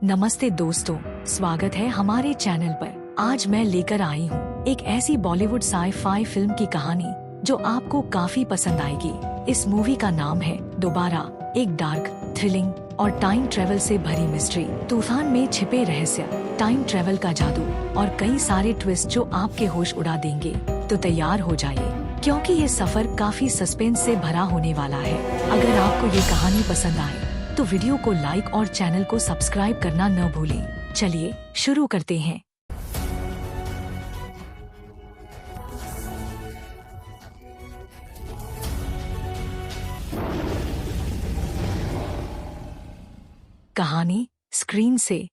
नमस्ते दोस्तों, स्वागत है हमारे चैनल पर। आज मैं लेकर आई हूँ एक ऐसी बॉलीवुड साई-फाई फिल्म की कहानी जो आपको काफी पसंद आएगी। इस मूवी का नाम है दोबारा, एक डार्क, थ्रिलिंग और टाइम ट्रेवल से भरी मिस्ट्री। तूफान में छिपे रहस्य, टाइम ट्रेवल का जादू और कई सारे ट्विस्ट जो आपके होश उड़ा देंगे। तो तैयार हो जाइए, क्योंकि ये सफर काफी सस्पेंस से भरा होने वाला है। अगर आपको ये कहानी पसंद आए तो वीडियो को लाइक और चैनल को सब्सक्राइब करना न भूलें। चलिए शुरू करते हैं। कहानी स्क्रीन से।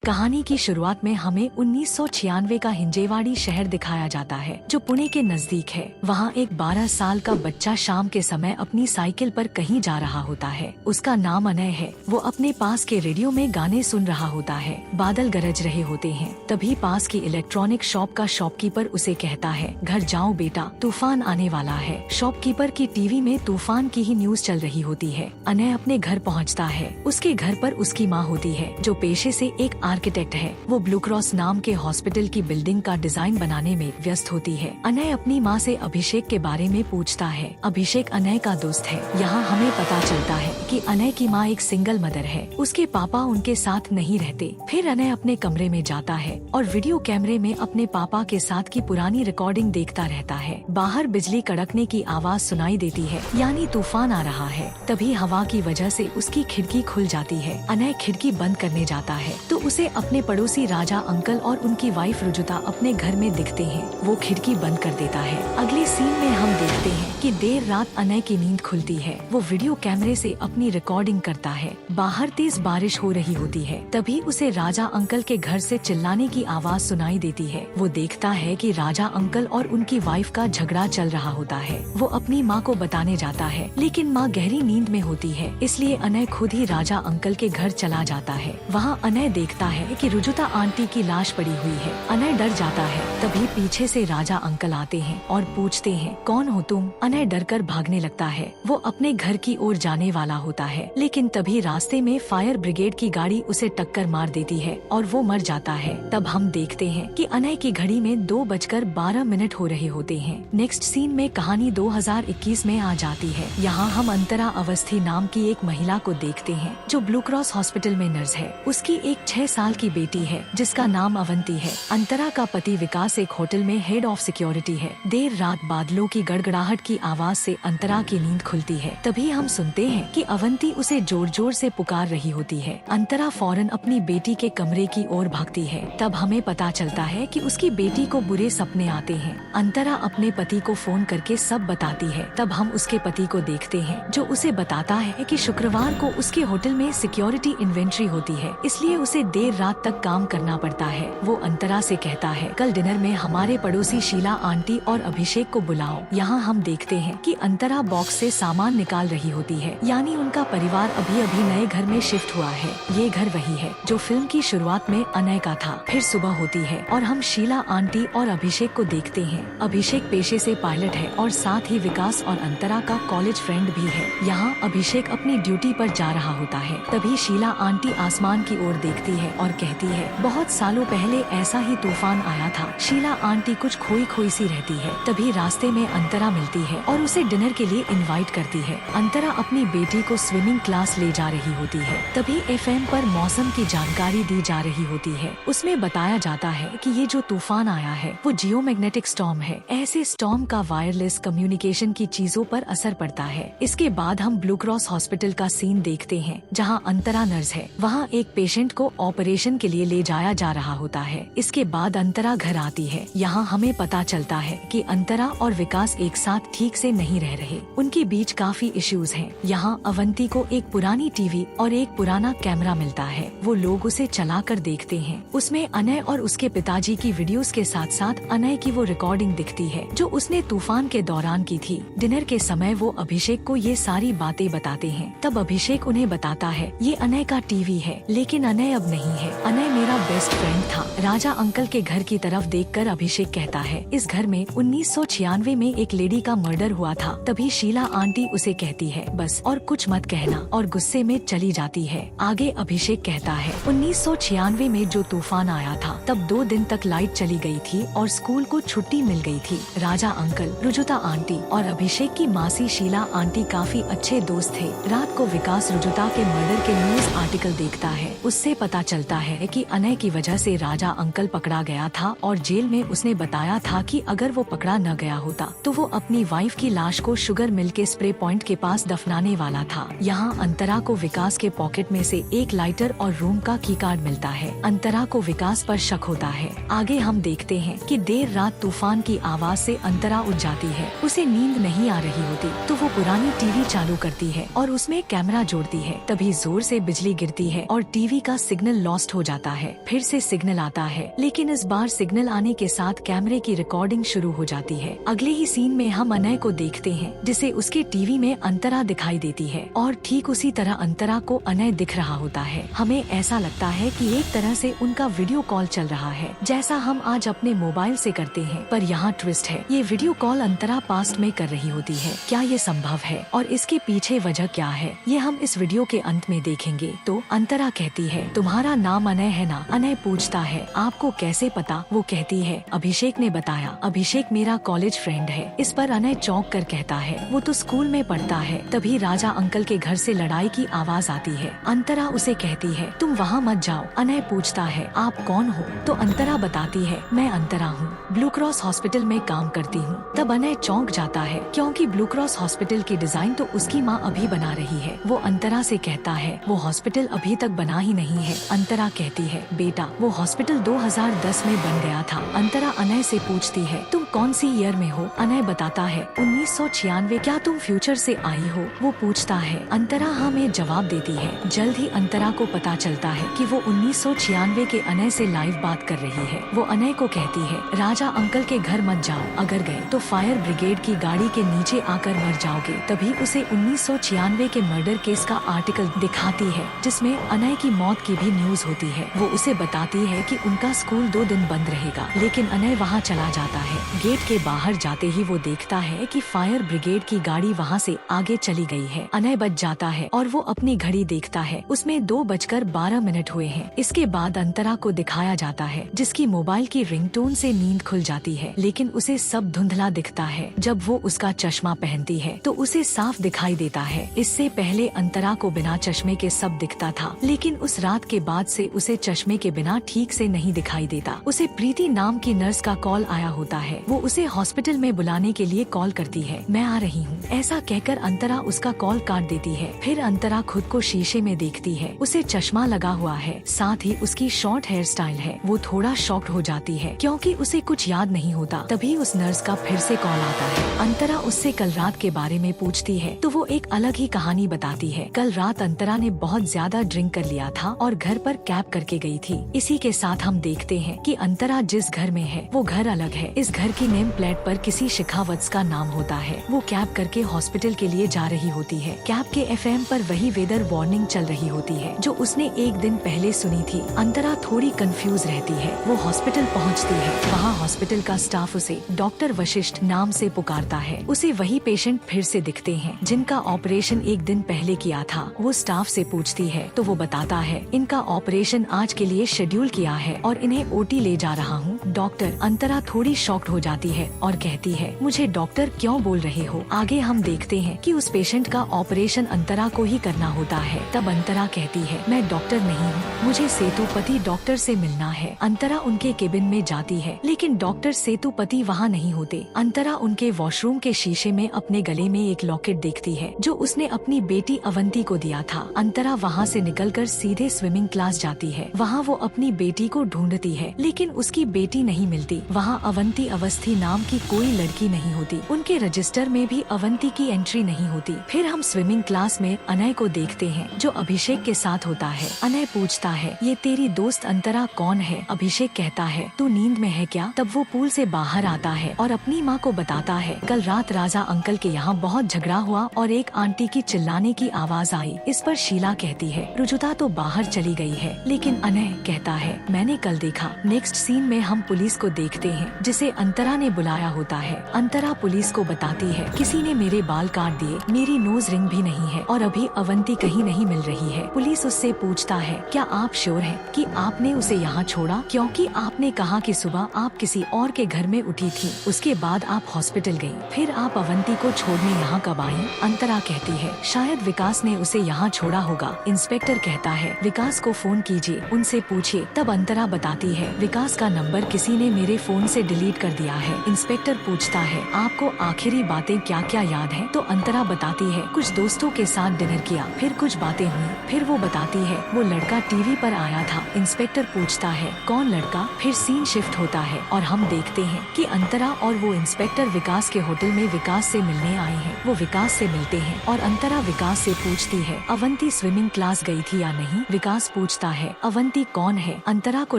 कहानी की शुरुआत में हमें 1996 का हिंजेवाड़ी शहर दिखाया जाता है, जो पुणे के नजदीक है। वहाँ एक 12 साल का बच्चा शाम के समय अपनी साइकिल पर कहीं जा रहा होता है। उसका नाम अनय है। वो अपने पास के रेडियो में गाने सुन रहा होता है। बादल गरज रहे होते हैं। तभी पास की इलेक्ट्रॉनिक शॉप का शॉपकीपर उसे कहता है, घर जाओ बेटा, तूफान आने वाला है। शॉपकीपर की टीवी में तूफान की ही न्यूज चल रही होती है। अनय अपने घर पहुँचता है। उसके घर पर उसकी माँ होती है, जो पेशे से एक आर्किटेक्ट है। वो ब्लू क्रॉस नाम के हॉस्पिटल की बिल्डिंग का डिजाइन बनाने में व्यस्त होती है। अनय अपनी माँ से अभिषेक के बारे में पूछता है। अभिषेक अनय का दोस्त है। यहाँ हमें पता चलता है कि अनय की माँ एक सिंगल मदर है। उसके पापा उनके साथ नहीं रहते। फिर अनय अपने कमरे में जाता है और वीडियो कैमरे में अपने पापा के साथ की पुरानी रिकॉर्डिंग देखता रहता है। बाहर बिजली कड़कने की आवाज सुनाई देती है, यानी तूफान आ रहा है। तभी हवा की वजह से उसकी खिड़की खुल जाती है। अनय खिड़की बंद करने जाता है तो उसे अपने पड़ोसी राजा अंकल और उनकी वाइफ रुजुता अपने घर में दिखते हैं। वो खिड़की बंद कर देता है। अगले सीन में हम देखते हैं कि देर रात अनय की नींद खुलती है। वो वीडियो कैमरे से अपनी रिकॉर्डिंग करता है। बाहर तेज बारिश हो रही होती है। तभी उसे राजा अंकल के घर से चिल्लाने की आवाज सुनाई देती है। वो देखता है कि राजा अंकल और उनकी वाइफ का झगड़ा चल रहा होता है। वो अपनी माँ को बताने जाता है, लेकिन माँ गहरी नींद में होती है। इसलिए अनय खुद ही राजा अंकल के घर चला जाता है। वहाँ अनय देखता है कि रुजुता आंटी की लाश पड़ी हुई है। अनय डर जाता है। तभी पीछे से राजा अंकल आते हैं और पूछते हैं, कौन हो तुम? अनय डरकर भागने लगता है। वो अपने घर की ओर जाने वाला होता है, लेकिन तभी रास्ते में फायर ब्रिगेड की गाड़ी उसे टक्कर मार देती है और वो मर जाता है। तब हम देखते हैं कि अनय की घड़ी में 2:12 हो रहे होते हैं। नेक्स्ट सीन में कहानी 2021 में आ जाती है। यहाँ हम अंतरा अवस्थी नाम की एक महिला को देखते हैं, जो ब्लू क्रॉस हॉस्पिटल में नर्स है। उसकी एक 6 साल की बेटी है, जिसका नाम अवंती है। अंतरा का पति विकास एक होटल में हेड ऑफ सिक्योरिटी है। देर रात बादलों की गड़गड़ाहट की आवाज से अंतरा की नींद खुलती है। तभी हम सुनते हैं कि अवंती उसे जोर जोर से पुकार रही होती है। अंतरा फौरन अपनी बेटी के कमरे की ओर भागती है। तब हमें पता चलता है कि उसकी बेटी को बुरे सपने आते हैं। अंतरा अपने पति को फोन करके सब बताती है। तब हम उसके पति को देखते हैं, जो उसे बताता है कि शुक्रवार को उसके होटल में सिक्योरिटी इन्वेंट्री होती है, इसलिए उसे देर रात तक काम करना पड़ता है। वो अंतरा से कहता है, कल डिनर में हमारे पड़ोसी शीला आंटी और अभिषेक को बुलाओ। यहाँ हम देखते हैं कि अंतरा बॉक्स से सामान निकाल रही होती है, यानी उनका परिवार अभी अभी नए घर में शिफ्ट हुआ है। ये घर वही है जो फिल्म की शुरुआत में अनय का था। फिर सुबह होती है और हम शीला आंटी और अभिषेक को देखते हैं। अभिषेक पेशे से पायलट है और साथ ही विकास और अंतरा का कॉलेज फ्रेंड भी है। यहाँ अभिषेक अपनी ड्यूटी पर जा रहा होता है। तभी शीला आंटी आसमान की ओर देखती है और कहती है, बहुत सालों पहले ऐसा ही तूफान आया था। शीला आंटी कुछ खोई खोई सी रहती है। तभी रास्ते में अंतरा मिलती है और उसे डिनर के लिए इनवाइट करती है। अंतरा अपनी बेटी को स्विमिंग क्लास ले जा रही होती है। तभी एफएम पर मौसम की जानकारी दी जा रही होती है। उसमें बताया जाता है कि ये जो तूफान आया है वो जियोमैग्नेटिक स्टॉर्म है। ऐसे स्टॉर्म का वायरलेस कम्युनिकेशन की चीजों पर असर पड़ता है। इसके बाद हम ब्लू क्रॉस हॉस्पिटल का सीन देखते हैं, जहाँ अंतरा नर्स है। वहाँ एक पेशेंट को ऑपरेशन के लिए ले जाया जा रहा होता है। इसके बाद अंतरा घर आती है। यहाँ हमें पता चलता है कि अंतरा और विकास एक साथ ठीक से नहीं रह रहे। उनके बीच काफी इश्यूज हैं। यहाँ अवंती को एक पुरानी टीवी और एक पुराना कैमरा मिलता है। वो लोग उसे चलाकर देखते हैं। उसमें अनय और उसके पिताजी की वीडियोस के साथ साथ अनय की वो रिकॉर्डिंग दिखती है, जो उसने तूफान के दौरान की थी। डिनर के समय वो अभिषेक को ये सारी बातें बताते हैं। तब अभिषेक उन्हें बताता है, ये अनय का टीवी है, लेकिन अनय अब नहीं है, अनय मेरा बेस्ट फ्रेंड था। राजा अंकल के घर की तरफ देखकर अभिषेक कहता है, इस घर में 1996 में एक लेडी का मर्डर हुआ था। तभी शीला आंटी उसे कहती है, बस और कुछ मत कहना, और गुस्से में चली जाती है। आगे अभिषेक कहता है, 1996 में जो तूफान आया था तब 2 दिन तक लाइट चली गई थी और स्कूल को छुट्टी मिल गई थी। राजा अंकल, रुजुता आंटी और अभिषेक की मासी शीला आंटी काफी अच्छे दोस्त थे। रात को विकास रुजुता के मर्डर के न्यूज आर्टिकल देखता है। उससे पता चलता है कि अनय की वजह से राजा अंकल पकड़ा गया था और जेल में उसने बताया था कि अगर वो पकड़ा न गया होता तो वो अपनी वाइफ की लाश को शुगर मिल के स्प्रे पॉइंट के पास दफनाने वाला था। यहाँ अंतरा को विकास के पॉकेट में से एक लाइटर और रूम का की कार्ड मिलता है। अंतरा को विकास पर शक होता है। आगे हम देखते हैं कि देर रात तूफान की आवाज से अंतरा उठ जाती है। उसे नींद नहीं आ रही होती तो वो पुरानी टीवी चालू करती है और उसमें कैमरा जोड़ती है। तभी जोर से बिजली गिरती है और टीवी का सिग्नल लॉस्ट हो जाता है। फिर से सिग्नल आता है, लेकिन इस बार सिग्नल आने के साथ कैमरे की रिकॉर्डिंग शुरू हो जाती है। अगले ही सीन में हम अनय को देखते हैं जिसे उसके टीवी में अंतरा दिखाई देती है और ठीक उसी तरह अंतरा को अनय दिख रहा होता है। हमें ऐसा लगता है कि एक तरह से उनका वीडियो कॉल चल रहा है, जैसा हम आज अपने मोबाइल से करते हैं। पर यहाँ ट्विस्ट है, ये वीडियो कॉल अंतरा पास्ट में कर रही होती है। क्या ये संभव है और इसके पीछे वजह क्या है, ये हम इस वीडियो के अंत में देखेंगे। तो अंतरा कहती है, तुम्हारा नाम अनय है ना? अनय पूछता है, आपको कैसे पता? वो कहती है, अभिषेक ने बताया। अभिषेक मेरा कॉलेज फ्रेंड है। इस पर अनय चौंक कर कहता है, वो तो स्कूल में पढ़ता है। तभी राजा अंकल के घर से लड़ाई की आवाज आती है। अंतरा उसे कहती है, तुम वहाँ मत जाओ। अनय पूछता है, आप कौन हो? तो अंतरा बताती है, मैं अंतरा हूँ, ब्लू क्रॉस हॉस्पिटल में काम करती हूँ। तब अनय चौंक जाता है क्योंकि ब्लू क्रॉस हॉस्पिटल की डिजाइन तो उसकी माँ अभी बना रही है। वो अंतरा से कहता है, वो हॉस्पिटल अभी तक बना ही नहीं है। अंतरा कहती है, बेटा वो हॉस्पिटल 2010 में बन गया था। अंतरा अनय से पूछती है, तुम कौन सी ईयर में हो? अनय बताता है, 1996। क्या तुम फ्यूचर से आई हो? वो पूछता है। अंतरा हाँ में जवाब देती है। जल्द ही अंतरा को पता चलता है कि वो 1996 के अनय से लाइव बात कर रही है। वो अनय को कहती है, राजा अंकल के घर मत जाओ, अगर गए तो फायर ब्रिगेड की गाड़ी के नीचे आकर मर जाओगे। तभी उसे 1996 के मर्डर केस का आर्टिकल दिखाती है जिसमें अनय की मौत की भी न्यूज होती है। वो उसे बताती है कि उनका स्कूल 2 दिन बंद रहेगा, लेकिन अनय वहाँ चला जाता है। गेट के बाहर जाते ही वो देखता है कि फायर ब्रिगेड की गाड़ी वहाँ से आगे चली गई है। अनय बच जाता है और वो अपनी घड़ी देखता है, उसमें 2:12 हुए हैं। इसके बाद अंतरा को दिखाया जाता है जिसकी मोबाइल की रिंगटोन से नींद खुल जाती है, लेकिन उसे सब धुंधला दिखता है। जब वो उसका चश्मा पहनती है तो उसे साफ दिखाई देता है। इससे पहले अंतरा को बिना चश्मे के सब दिखता था, लेकिन उस रात के बाद से उसे चश्मे के बिना ठीक से नहीं दिखाई देता। उसे प्रीति नाम की नर्स का कॉल आया होता है। वो उसे हॉस्पिटल में बुलाने के लिए कॉल करती है, मैं आ रही हूँ। ऐसा कहकर अंतरा उसका कॉल काट देती है। फिर अंतरा खुद को शीशे में देखती है, उसे चश्मा लगा हुआ है, साथ ही उसकी शॉर्ट हेयर स्टाइल है। वो थोड़ा शॉक्ड हो जाती है क्योंकि उसे कुछ याद नहीं होता। तभी उस नर्स का फिर से कॉल आता है। अंतरा उससे कल रात के बारे में पूछती है तो वो एक अलग ही कहानी बताती है। कल रात अंतरा ने बहुत ज्यादा ड्रिंक कर लिया था और घर पर कैब करके गई थी। इसी के साथ हम देखते हैं कि अंतरा जिस घर में है वो घर अलग है। इस घर की नेम प्लेट पर किसी शिखावत्स का नाम होता है। वो कैब करके हॉस्पिटल के लिए जा रही होती है। कैब के FM पर वही वेदर वार्निंग चल रही होती है जो उसने एक दिन पहले सुनी थी। अंतरा थोड़ी कंफ्यूज रहती है। वो हॉस्पिटल पहुंचती है। वहाँ हॉस्पिटल का स्टाफ उसे डॉक्टर वशिष्ठ नाम से पुकारता है। उसे वही पेशेंट फिर से दिखते हैं जिनका ऑपरेशन एक दिन पहले किया था। वो स्टाफ से पूछती है तो वो बताता है, इनका ऑपरेशन आज के लिए शेड्यूल किया है और इन्हें OT ले जा रहा हूँ। डॉक्टर। अंतरा थोड़ी शॉक्ड हो जाती है और कहती है, मुझे डॉक्टर क्यों बोल रहे हो? आगे हम देखते हैं कि उस पेशेंट का ऑपरेशन अंतरा को ही करना होता है। तब अंतरा कहती है, मैं डॉक्टर नहीं हूँ, मुझे सेतुपति डॉक्टर से मिलना है। अंतरा उनके केबिन में जाती है, लेकिन डॉक्टर सेतुपति वहाँ नहीं होते। अंतरा उनके वॉशरूम के शीशे में अपने गले में एक लॉकेट देखती है जो उसने अपनी बेटी अवंती को दिया था। अंतरा वहाँ से निकलकर सीधे स्विमिंग क्लास जाती है। वहाँ वो अपनी बेटी को ढूंढती है, लेकिन उसकी बेटी नहीं मिलती। वहाँ अवंती अवस्था अवस्थी नाम की कोई लड़की नहीं होती, उनके रजिस्टर में भी अवंती की एंट्री नहीं होती। फिर हम स्विमिंग क्लास में अनय को देखते हैं जो अभिषेक के साथ होता है। अनय पूछता है, ये तेरी दोस्त अंतरा कौन है? अभिषेक कहता है, तू नींद में है क्या? तब वो पूल से बाहर आता है और अपनी माँ को बताता है, कल रात राजा अंकल के यहाँ बहुत झगड़ा हुआ और एक आंटी की चिल्लाने की आवाज आई। इस पर शीला कहती है, रुजुता तो बाहर चली गई है, लेकिन अनय कहता है, मैंने कल देखा। नेक्स्ट सीन में हम पुलिस को देखते हैं जिसे अंतरा ने बुलाया होता है। अंतरा पुलिस को बताती है, किसी ने मेरे बाल काट दिए, मेरी नोज रिंग भी नहीं है और अभी अवंती कहीं नहीं मिल रही है। पुलिस उससे पूछता है, क्या आप श्योर हैं कि आपने उसे यहाँ छोड़ा? क्योंकि आपने कहा कि सुबह आप किसी और के घर में उठी थी, उसके बाद आप हॉस्पिटल गयी, फिर आप अवंती को छोड़ने यहाँ कब आई? अंतरा कहती है, शायद विकास ने उसे यहाँ छोड़ा होगा। इंस्पेक्टर कहता है, विकास को फोन कीजिए, उनसे पूछिए। तब अंतरा बताती है, विकास का नंबर किसी ने मेरे फोन से डिलीट कर दिया है। इंस्पेक्टर पूछता है, आपको आखिरी बातें क्या क्या याद है? तो अंतरा बताती है, कुछ दोस्तों के साथ डिनर किया, फिर कुछ बातें हुई। फिर वो बताती है, वो लड़का टीवी पर आया था। इंस्पेक्टर पूछता है, कौन लड़का? फिर सीन शिफ्ट होता है और हम देखते हैं कि अंतरा और वो इंस्पेक्टर विकास के होटल में विकास से मिलने आए हैं। वो विकास से मिलते हैं और अंतरा विकास से पूछती है, अवंती स्विमिंग क्लास गई थी या नहीं? विकास पूछता है, अवंती कौन है? अंतरा को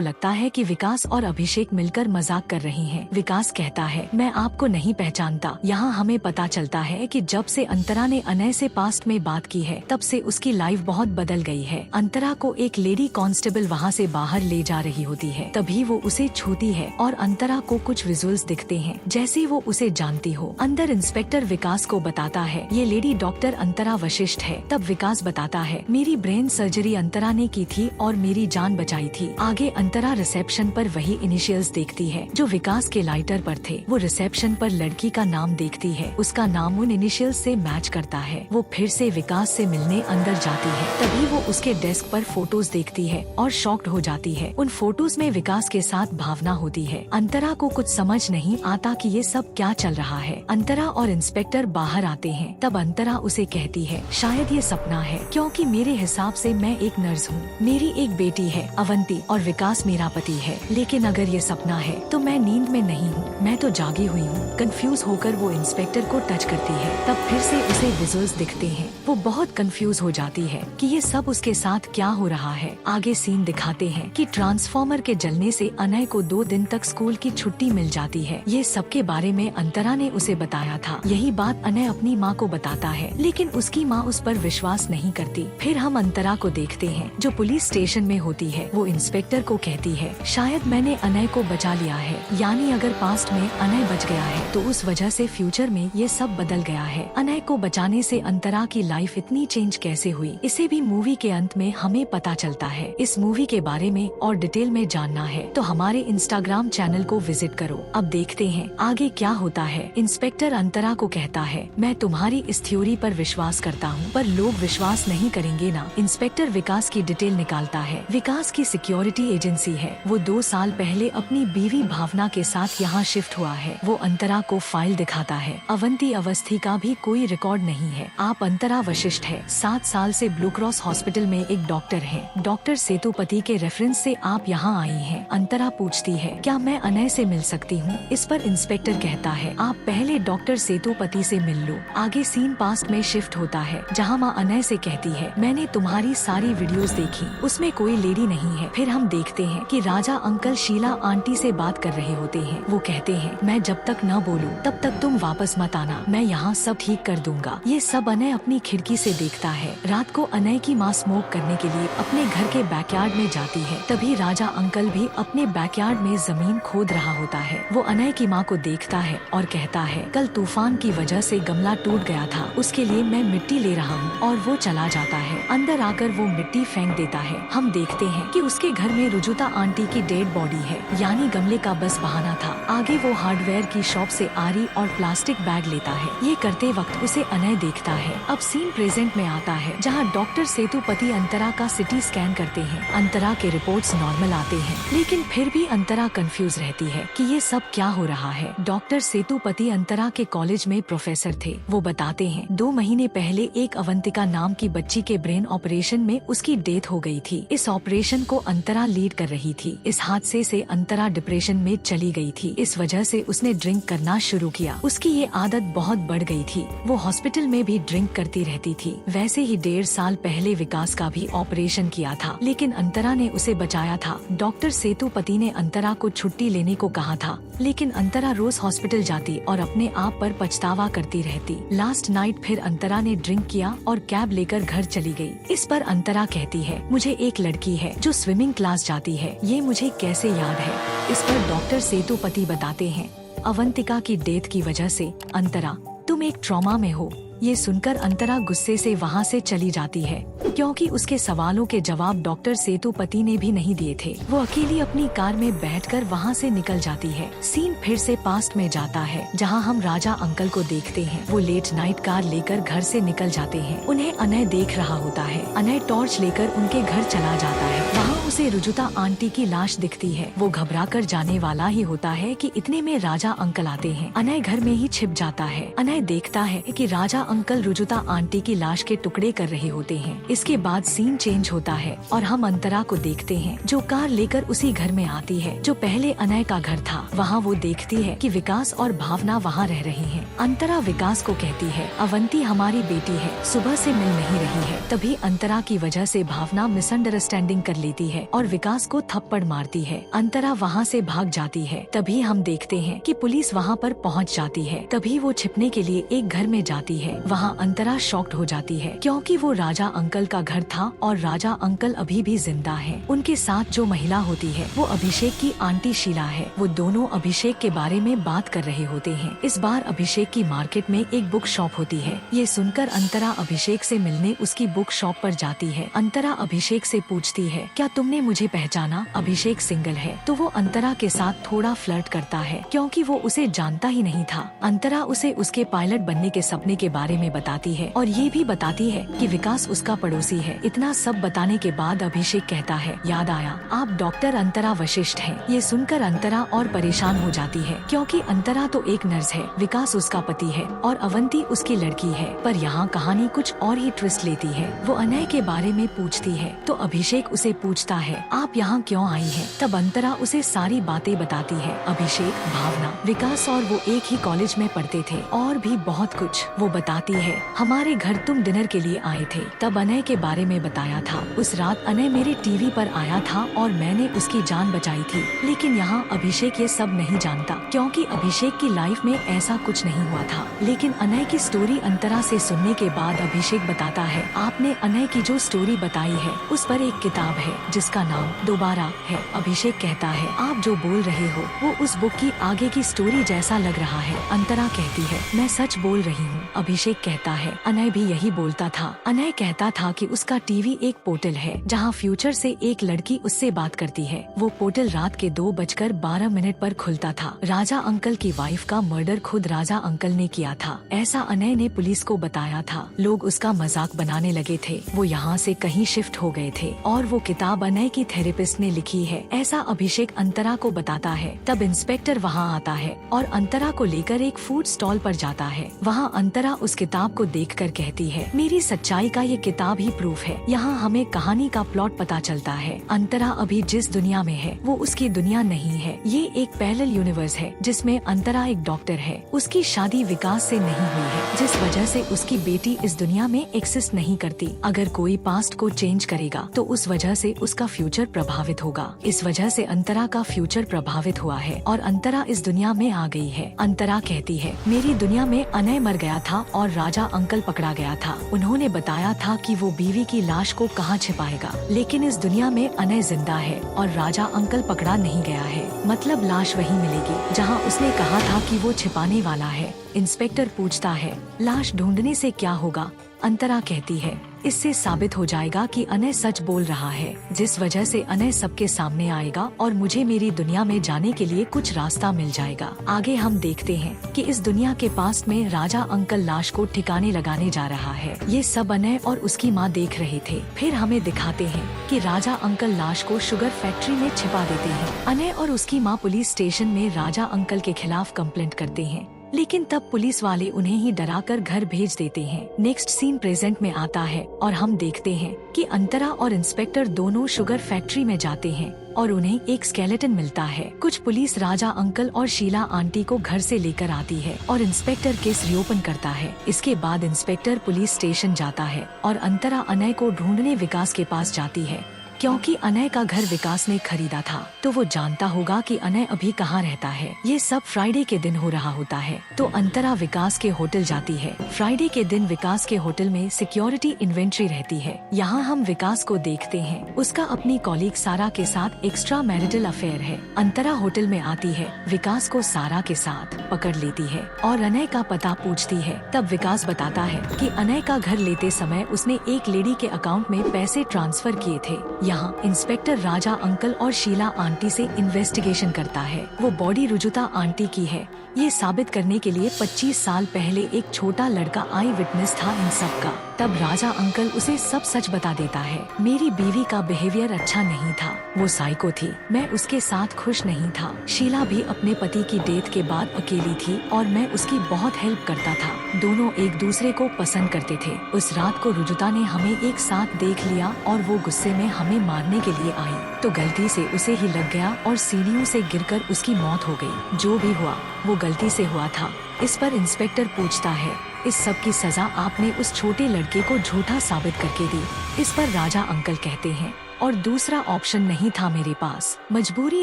लगता है कि विकास और अभिषेक मिलकर मजाक कर रही हैं। विकास कहता है, मैं आपको नहीं पहचानता। यहाँ हमें पता चलता है कि जब से अंतरा ने अनय से पास्ट में बात की है, तब से उसकी लाइफ बहुत बदल गई है। अंतरा को एक लेडी कांस्टेबल वहाँ से बाहर ले जा रही होती है, तभी वो उसे छूती है और अंतरा को कुछ विजुअल्स दिखते हैं जैसे वो उसे जानती हो। अंदर इंस्पेक्टर विकास को बताता है, ये लेडी डॉक्टर अंतरा वशिष्ठ है। तब विकास बताता है, मेरी ब्रेन सर्जरी अंतरा ने की थी और मेरी जान बचाई थी। आगे अंतरा रिसेप्शन पर वही इनिशियल्स देखती है जो विकास के लाइटर पर थे। वो रिसेप्शन पर लड़की का नाम देखती है, उसका नाम उन इनिशियल्स से मैच करता है। वो फिर से विकास से मिलने अंदर जाती है, तभी वो उसके डेस्क पर फोटोज देखती है और शॉक्ड हो जाती है। उन फोटोज में विकास के साथ भावना होती है। अंतरा को कुछ समझ नहीं आता कि ये सब क्या चल रहा है। अंतरा और इंस्पेक्टर बाहर आते हैं, तब अंतरा उसे कहती है, शायद ये सपना है, क्योंकि मेरे हिसाब से मैं एक नर्स हूँ, मेरी एक बेटी है अवंती और विकास मेरा पति है। लेकिन अगर ये सपना है तो मैं नींद में नहीं हूँ, मैं तो जागी हुई हूँ। कंफ्यूज होकर वो इंस्पेक्टर को टच करती है, तब फिर से उसे विजुअल्स दिखते हैं। वो बहुत कंफ्यूज हो जाती है कि ये सब उसके साथ क्या हो रहा है। आगे सीन दिखाते हैं कि ट्रांसफार्मर के जलने से अनय को 2 दिन तक स्कूल की छुट्टी मिल जाती है। ये सब के बारे में अंतरा ने उसे बताया था। यही बात अनय अपनी माँ को बताता है, लेकिन उसकी माँ उस पर विश्वास नहीं करती। फिर हम अंतरा को देखते हैं जो पुलिस स्टेशन में होती है। वो इंस्पेक्टर को कहती है, शायद मैंने अनय को बचा लिया है, यानी अगर पास्ट में अनय बच गया है तो उस वजह से फ्यूचर में ये सब बदल गया है। अनय को बचाने से अंतरा की लाइफ इतनी चेंज कैसे हुई, इसे भी मूवी के अंत में हमें पता चलता है। इस मूवी के बारे में और डिटेल में जानना है तो हमारे इंस्टाग्राम चैनल को विजिट करो। अब देखते हैं आगे क्या होता है। इंस्पेक्टर अंतरा को कहता है, मैं तुम्हारी इस थ्योरी पर विश्वास करता हूँ, पर लोग विश्वास नहीं करेंगे ना। इंस्पेक्टर विकास की डिटेल निकालता है। विकास की सिक्योरिटी एजेंसी है। वो 2 साल पहले अपनी बीवी भावना के साथ यहाँ शिफ्ट हुआ है। वो अंतरा को फाइल दिखाता है। अवंती अवस्थी का भी कोई रिकॉर्ड नहीं है। आप अंतरा वशिष्ठ है, 7 साल से ब्लू क्रॉस हॉस्पिटल में एक डॉक्टर है। डॉक्टर सेतुपति के रेफरेंस से आप यहाँ आई हैं। अंतरा पूछती है, क्या मैं अनय से मिल सकती हूँ? इस पर इंस्पेक्टर कहता है, आप पहले डॉक्टर सेतुपति से मिल लो। आगे सीन पास्ट में शिफ्ट होता है, जहाँ माँ अनय से कहती है, मैंने तुम्हारी सारी वीडियोस देखी, उसमें कोई लेडी नहीं है। फिर हम देखते हैं कि राजा अंकल शीला आंटी से बात कर रहे होते हैं। वो कहते हैं, मैं जब तक न बोलूं तब तक तुम वापस मत आना, मैं यहाँ सब ठीक कर दूंगा। ये सब अनय अपनी खिड़की से देखता है। रात को अनय की माँ स्मोक करने के लिए अपने घर के बैकयार्ड में जाती है, तभी राजा अंकल भी अपने बैकयार्ड में जमीन खोद रहा होता है। वो अनय की माँ को देखता है और कहता है, कल तूफान की वजह से गमला टूट गया था, उसके लिए मैं मिट्टी ले रहा हूँ, और वो चला जाता है। अंदर आकर वो मिट्टी फेंक देता है। हम देखते हैं कि उसके घर में रुजुता आंटी की डेड बॉडी है, यानी गमले का बस बहाना था। आगे वो हार्डवेयर की शॉप से आरी और प्लास्टिक बैग लेता है। ये करते वक्त उसे अनय देखता है। अब सीन प्रेजेंट में आता है, जहाँ डॉक्टर सेतुपति अंतरा का सिटी स्कैन करते हैं। अंतरा के रिपोर्ट्स नॉर्मल आते हैं, लेकिन फिर भी अंतरा कंफ्यूज रहती है कि ये सब क्या हो रहा है। डॉक्टर सेतुपति अंतरा के कॉलेज में प्रोफेसर थे। वो बताते हैं, 2 महीने पहले एक अवंतिका नाम की बच्ची के ब्रेन ऑपरेशन में उसकी डेथ हो गई थी। इस ऑपरेशन को अंतरा लीड कर रही थी। इस हादसे से अंतरा डिप्रेशन में चली गई थी। इस वजह से उसने ड्रिंक करना शुरू किया। उसकी ये आदत बहुत बढ़ गई थी। वो हॉस्पिटल में भी ड्रिंक करती रहती थी। वैसे ही 1.5 साल पहले विकास का भी ऑपरेशन किया था, लेकिन अंतरा ने उसे बचाया था। डॉक्टर सेतुपति ने अंतरा को छुट्टी लेने को कहा था, लेकिन अंतरा रोज हॉस्पिटल जाती और अपने आप पर पछतावा करती रहती। लास्ट नाइट फिर अंतरा ने ड्रिंक किया और कैब लेकर घर चली गई। इस पर अंतरा कहती है, मुझे एक लड़की है जो स्विमिंग क्लास जाती है, ये मुझे कैसे याद है। इस पर डॉक्टर सेतुपति बताते हैं, अवंतिका की डेथ की वजह से अंतरा तुम एक ट्रॉमा में हो। ये सुनकर अंतरा गुस्से से वहाँ से चली जाती है, क्योंकि उसके सवालों के जवाब डॉक्टर सेतुपति ने भी नहीं दिए थे। वो अकेली अपनी कार में बैठकर वहाँ से निकल जाती है। सीन फिर से पास्ट में जाता है, जहाँ हम राजा अंकल को देखते हैं। वो लेट नाइट कार लेकर घर से निकल जाते हैं। उन्हें अनय देख रहा होता है। अनय टॉर्च लेकर उनके घर चला जाता है। वहाँ उसे रुजुता आंटी की लाश दिखती है। वो घबरा कर जाने वाला ही होता है कि इतने में राजा अंकल आते हैं। अनय घर में ही छिप जाता है। अनय देखता है कि राजा अंकल रुजुता आंटी की लाश के टुकड़े कर रहे होते हैं। इसके बाद सीन चेंज होता है और हम अंतरा को देखते हैं, जो कार लेकर उसी घर में आती है जो पहले अनय का घर था। वहाँ वो देखती है कि विकास और भावना वहाँ रह रही हैं। अंतरा विकास को कहती है, अवंती हमारी बेटी है, सुबह से मिल नहीं रही है। तभी अंतरा की वजह से भावना मिसअंडरस्टैंडिंग कर लेती है और विकास को थप्पड़ मारती है। अंतरा वहाँ से भाग जाती है। तभी हम देखते हैं कि पुलिस वहाँ पर पहुँच जाती है। तभी वो छिपने के लिए एक घर में जाती है। वहाँ अंतरा शॉक्ड हो जाती है, क्योंकि वो राजा अंकल का घर था और राजा अंकल अभी भी जिंदा हैं। उनके साथ जो महिला होती है वो अभिषेक की आंटी शीला है। वो दोनों अभिषेक के बारे में बात कर रहे होते हैं। इस बार अभिषेक की मार्केट में एक बुक शॉप होती है। ये सुनकर अंतरा अभिषेक से मिलने उसकी बुक शॉप पर जाती है। अंतरा अभिषेक से पूछती है, क्या तुमने मुझे पहचाना? अभिषेक सिंगल है तो वो अंतरा के साथ थोड़ा फ्लर्ट करता है, क्योंकि वो उसे जानता ही नहीं था। अंतरा उसे उसके पायलट बनने के सपने के बारे में बताती है और ये भी बताती है कि विकास उसका पड़ोसी है। इतना सब बताने के बाद अभिषेक कहता है, याद आया, आप डॉक्टर अंतरा वशिष्ठ हैं। ये सुनकर अंतरा और परेशान हो जाती है, क्योंकि अंतरा तो एक नर्स है, विकास उसका पति है और अवंती उसकी लड़की है। पर यहाँ कहानी कुछ और ही ट्विस्ट लेती है। वो अनय के बारे में पूछती है तो अभिषेक उसे पूछता है, आप यहाँ क्यों आई हैं? तब अंतरा उसे सारी बातें बताती है। अभिषेक, भावना, विकास और वो एक ही कॉलेज में पढ़ते थे और भी बहुत कुछ। वो बताती है, हमारे घर तुम डिनर के लिए आए थे। तब अनय के बारे में बताया था। उस रात अनय मेरे टीवी पर आया था और मैंने उसकी जान बचाई थी। लेकिन यहाँ अभिषेक ये सब नहीं जानता, क्योंकि अभिषेक की लाइफ में ऐसा कुछ नहीं हुआ था। लेकिन अनय की स्टोरी अंतरा से सुनने के बाद अभिषेक बताता है, आपने अनय की जो स्टोरी बताई है उस पर एक किताब है जिसका नाम दोबारा है। अभिषेक कहता है, आप जो बोल रहे हो वो उस बुक की आगे की स्टोरी जैसा लग रहा है। अंतरा कहती है, मैं सच बोल रही हूँ। अभिषेक कहता है, अनय भी यही बोलता था। अनय कहता था कि उसका टीवी एक पोर्टल है जहाँ फ्यूचर से एक लड़की उससे बात करती है। वो पोर्टल रात के 2:12 पर खुलता था। राजा अंकल की वाइफ का मर्डर खुद राजा अंकल ने किया था, ऐसा अनय ने पुलिस को बताया था। लोग उसका मजाक बनाने लगे थे। वो यहाँ से कहीं शिफ्ट हो गए थे और वो किताब अनय की थेरेपिस्ट ने लिखी है, ऐसा अभिषेक अंतरा को बताता है। तब इंस्पेक्टर वहाँ आता है और अंतरा को लेकर एक फूड स्टॉल पर जाता है। वहाँ अंतरा उस किताब को देखकर कहती है, मेरी सच्चाई का ये किताब ही प्रूफ है। यहाँ हमें कहानी का प्लॉट पता चलता है। अंतरा अभी जिस दुनिया में है वो उसकी दुनिया नहीं है। ये एक पैरेलल यूनिवर्स है जिसमें अंतरा एक डॉक्टर है। उसकी शादी विकास से नहीं हुई है, जिस वजह से उसकी बेटी इस दुनिया में एक्सिस्ट नहीं करती। अगर कोई पास्ट को चेंज करेगा तो उस वजह से उसका फ्यूचर प्रभावित होगा। इस वजह से अंतरा का फ्यूचर प्रभावित हुआ है और अंतरा इस दुनिया में आ गई है। अंतरा कहती है, मेरी दुनिया में अनय मर गया था और राजा अंकल पकड़ा गया था। उन्होंने बताया था कि वो बीवी की लाश को कहाँ छिपाएगा, लेकिन इस दुनिया में अनय जिंदा है और राजा अंकल पकड़ा नहीं गया है। मतलब लाश वहीं मिलेगी जहाँ उसने कहा था कि वो छिपाने वाला है। इंस्पेक्टर पूछता है, लाश ढूंढने से क्या होगा? अंतरा कहती है, इससे साबित हो जाएगा कि अनय सच बोल रहा है, जिस वजह से अनय सबके सामने आएगा और मुझे मेरी दुनिया में जाने के लिए कुछ रास्ता मिल जाएगा। आगे हम देखते हैं कि इस दुनिया के पास में राजा अंकल लाश को ठिकाने लगाने जा रहा है। ये सब अनय और उसकी माँ देख रहे थे। फिर हमें दिखाते हैं कि राजा अंकल लाश को शुगर फैक्ट्री में छिपा देते हैं। अनय और उसकी माँ पुलिस स्टेशन में राजा अंकल के खिलाफ कंप्लेंट करते हैं, लेकिन तब पुलिस वाले उन्हें ही डराकर घर भेज देते हैं। नेक्स्ट सीन प्रेजेंट में आता है और हम देखते हैं कि अंतरा और इंस्पेक्टर दोनों शुगर फैक्ट्री में जाते हैं। और उन्हें एक स्केलेटन मिलता है। कुछ पुलिस राजा अंकल और शीला आंटी को घर से लेकर आती है और इंस्पेक्टर केस रिओपन करता है। इसके बाद इंस्पेक्टर पुलिस स्टेशन जाता है और अंतरा अनय को ढूंढने विकास के पास जाती है। क्योंकि अनय का घर विकास ने खरीदा था तो वो जानता होगा कि अनय अभी कहाँ रहता है। ये सब फ्राइडे के दिन हो रहा होता है तो अंतरा विकास के होटल जाती है। फ्राइडे के दिन विकास के होटल में सिक्योरिटी इन्वेंट्री रहती है। यहाँ हम विकास को देखते हैं, उसका अपनी कॉलीग सारा के साथ एक्स्ट्रा मैरिटल अफेयर है। अंतरा होटल में आती है, विकास को सारा के साथ पकड़ लेती है और अनय का पता पूछती है। तब विकास बताता है कि अनय का घर लेते समय उसने एक लेडी के अकाउंट में पैसे ट्रांसफर किए थे। यहाँ इंस्पेक्टर राजा अंकल और शीला आंटी से इन्वेस्टिगेशन करता है। वो बॉडी रुजुता आंटी की है। ये साबित करने के लिए 25 साल पहले एक छोटा लड़का आई विटनेस था इन सब का। तब राजा अंकल उसे सब सच बता देता है। मेरी बीवी का बिहेवियर अच्छा नहीं था, वो साइको थी, मैं उसके साथ खुश नहीं था। शीला भी अपने पति की डेथ के बाद अकेली थी और मैं उसकी बहुत हेल्प करता था। दोनों एक दूसरे को पसंद करते थे। उस रात को रुजुता ने हमें एक साथ देख लिया और वो गुस्से में हमें मारने के लिए आई तो गलती से उसे ही लग गया और सीढ़ियों से गिरकर उसकी मौत हो गई। जो भी हुआ वो गलती से हुआ था। इस पर इंस्पेक्टर पूछता है, इस सब की सजा आपने उस छोटे लड़के को झूठा साबित करके दी। इस पर राजा अंकल कहते हैं, और दूसरा ऑप्शन नहीं था मेरे पास। मजबूरी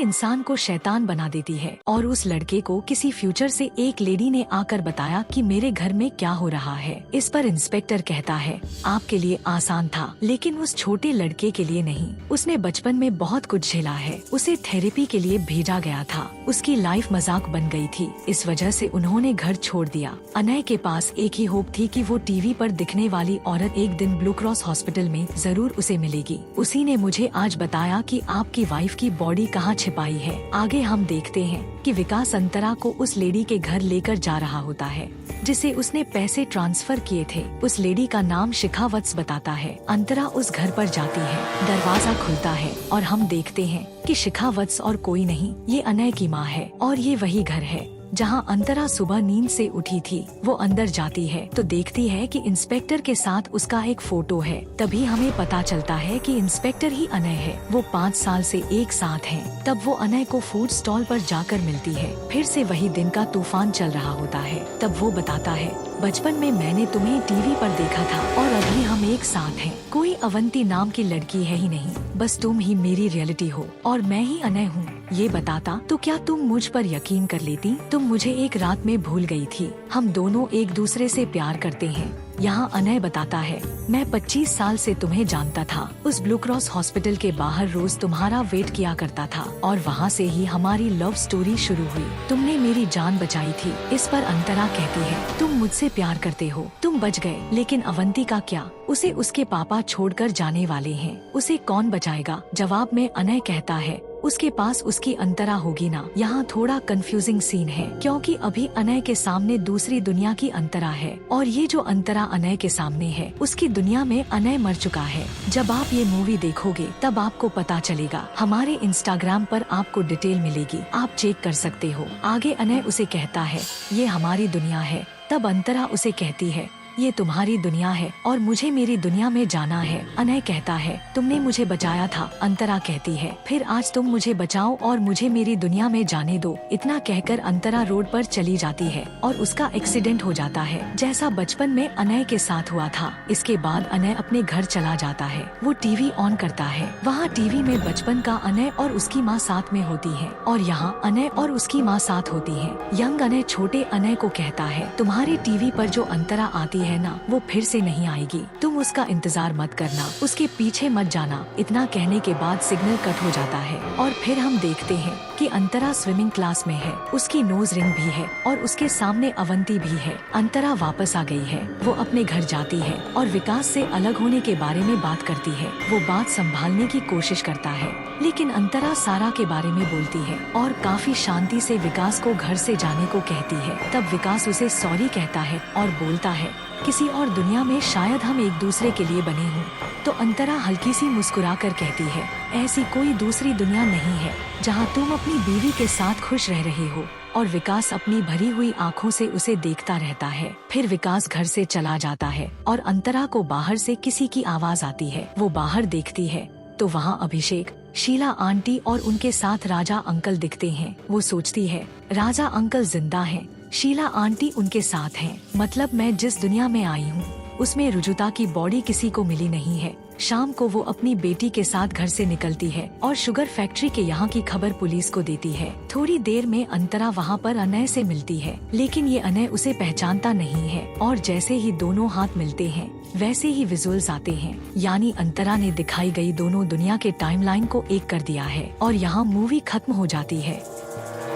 इंसान को शैतान बना देती है और उस लड़के को किसी फ्यूचर से एक लेडी ने आकर बताया कि मेरे घर में क्या हो रहा है। इस पर इंस्पेक्टर कहता है, आपके लिए आसान था लेकिन उस छोटे लड़के के लिए नहीं। उसने बचपन में बहुत कुछ झेला है। उसे थेरेपी के लिए भेजा गया था। उसकी लाइफ मजाक बन गई थी, इस वजह से उन्होंने घर छोड़ दिया। अनय के पास एक ही होप थी कि वो टीवी पर दिखने वाली औरत एक दिन ब्लू क्रॉस हॉस्पिटल में जरूर उसे मिलेगी। उसी ने मुझे आज बताया कि आपकी वाइफ की बॉडी कहाँ छिपाई है। आगे हम देखते हैं कि विकास अंतरा को उस लेडी के घर लेकर जा रहा होता है जिसे उसने पैसे ट्रांसफर किए थे। उस लेडी का नाम शिखावत्स बताता है। अंतरा उस घर पर जाती है, दरवाजा खुलता है और हम देखते हैं कि शिखावत्स और कोई नहीं, ये अनय की माँ है और ये वही घर है जहां अंतरा सुबह नींद से उठी थी। वो अंदर जाती है तो देखती है कि इंस्पेक्टर के साथ उसका एक फोटो है। तभी हमें पता चलता है कि इंस्पेक्टर ही अनय है। वो 5 साल से एक साथ हैं। तब वो अनय को फूड स्टॉल पर जाकर मिलती है। फिर से वही दिन का तूफान चल रहा होता है। तब वो बताता है, बचपन में मैंने तुम्हें टीवी पर देखा था और अभी हम एक साथ हैं। कोई अवंती नाम की लड़की है ही नहीं, बस तुम ही मेरी रियलिटी हो और मैं ही अनय हूँ। ये बताता तो क्या तुम मुझ पर यकीन कर लेती? तुम मुझे एक रात में भूल गई थी। हम दोनों एक दूसरे से प्यार करते हैं। यहाँ अनय बताता है, मैं 25 साल से तुम्हें जानता था। उस ब्लू क्रॉस हॉस्पिटल के बाहर रोज तुम्हारा वेट किया करता था और वहाँ से ही हमारी लव स्टोरी शुरू हुई। तुमने मेरी जान बचाई थी। इस पर अंतरा कहती है, तुम मुझसे प्यार करते हो, तुम बच गए, लेकिन अवंती का क्या? उसे उसके पापा छोड़कर जाने वाले हैं। उसे कौन बचाएगा? जवाब में अनय कहता है, उसके पास उसकी अंतरा होगी ना। यहाँ थोड़ा कंफ्यूजिंग सीन है क्योंकि अभी अनय के सामने दूसरी दुनिया की अंतरा है और ये जो अंतरा अनय के सामने है उसकी दुनिया में अनय मर चुका है। जब आप ये मूवी देखोगे तब आपको पता चलेगा। हमारे इंस्टाग्राम पर आपको डिटेल मिलेगी, आप चेक कर सकते हो। आगे अनय उसे कहता है, ये हमारी दुनिया है। तब अंतरा उसे कहती है, ये तुम्हारी दुनिया है और मुझे मेरी दुनिया में जाना है। अनय कहता है, तुमने मुझे बचाया था। अंतरा कहती है, फिर आज तुम मुझे बचाओ और मुझे मेरी दुनिया में जाने दो। इतना कहकर अंतरा रोड पर चली जाती है और उसका एक्सीडेंट हो जाता है, जैसा बचपन में अनय के साथ हुआ था। इसके बाद अनय अपने घर चला जाता है। वो टीवी ऑन करता है। वहाँ टीवी में बचपन का अनय और उसकी माँ साथ में होती है और यहाँ अनय और उसकी माँ साथ होती है। यंग अनय छोटे अनय को कहता है, तुम्हारे टीवी पर जो अंतरा आती है ना, वो फिर से नहीं आएगी। तुम उसका इंतजार मत करना, उसके पीछे मत जाना। इतना कहने के बाद सिग्नल कट हो जाता है और फिर हम देखते हैं कि अंतरा स्विमिंग क्लास में है। उसकी नोज रिंग भी है और उसके सामने अवंती भी है। अंतरा वापस आ गई है। वो अपने घर जाती है और विकास से अलग होने के बारे में बात करती है। वो बात संभालने की कोशिश करता है लेकिन अंतरा सारा के बारे में बोलती है और काफी शांति से विकास को घर से जाने को कहती है। तब विकास उसे सॉरी कहता है और बोलता है, किसी और दुनिया में शायद हम एक दूसरे के लिए बने हों। तो अंतरा हल्की सी मुस्कुराकर कहती है, ऐसी कोई दूसरी दुनिया नहीं है जहां तुम अपनी बीवी के साथ खुश रह रहे हो। और विकास अपनी भरी हुई आंखों से उसे देखता रहता है। फिर विकास घर से चला जाता है और अंतरा को बाहर से किसी की आवाज आती है। वो बाहर देखती है तो वहाँ अभिषेक शीला आंटी और उनके साथ राजा अंकल दिखते हैं। वो सोचती है राजा अंकल जिंदा हैं, शीला आंटी उनके साथ हैं, मतलब मैं जिस दुनिया में आई हूँ उसमें रुजुता की बॉडी किसी को मिली नहीं है। शाम को वो अपनी बेटी के साथ घर से निकलती है और शुगर फैक्ट्री के यहाँ की खबर पुलिस को देती है। थोड़ी देर में अंतरा वहाँ पर अनय से मिलती है, लेकिन ये अनय उसे पहचानता नहीं है और जैसे ही दोनों हाथ मिलते हैं वैसे ही विजुअल्स आते हैं, यानी अंतरा ने दिखाई गई दोनों दुनिया के टाइमलाइन को एक कर दिया है और यहाँ मूवी खत्म हो जाती है।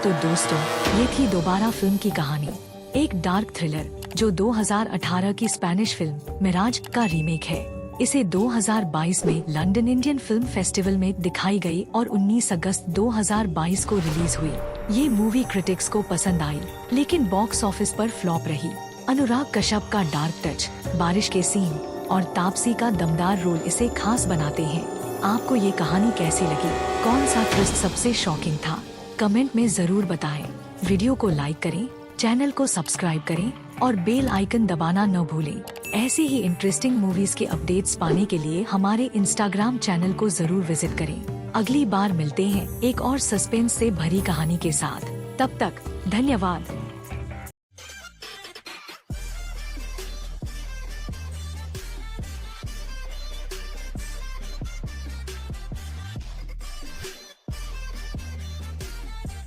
तो दोस्तों, ये थी दोबारा फिल्म की कहानी, एक डार्क थ्रिलर जो 2018 की स्पेनिश फिल्म मिराज का रीमेक है। इसे 2022 में लंदन इंडियन फिल्म फेस्टिवल में दिखाई गई और 19 अगस्त 2022 को रिलीज हुई। ये मूवी क्रिटिक्स को पसंद आई, लेकिन बॉक्स ऑफिस पर फ्लॉप रही। अनुराग कश्यप का डार्क टच, बारिश के सीन और तापसी का दमदार रोल इसे खास बनाते हैं। आपको ये कहानी कैसी लगी? कौन सा ट्विस्ट सबसे शॉकिंग था? कमेंट में जरूर बताएं। वीडियो को लाइक करें, चैनल को सब्सक्राइब करें और बेल आइकन दबाना न भूलें। ऐसे ही इंटरेस्टिंग मूवीज के अपडेट्स पाने के लिए हमारे इंस्टाग्राम चैनल को जरूर विजिट करें। अगली बार मिलते हैं एक और सस्पेंस से भरी कहानी के साथ। तब तक धन्यवाद।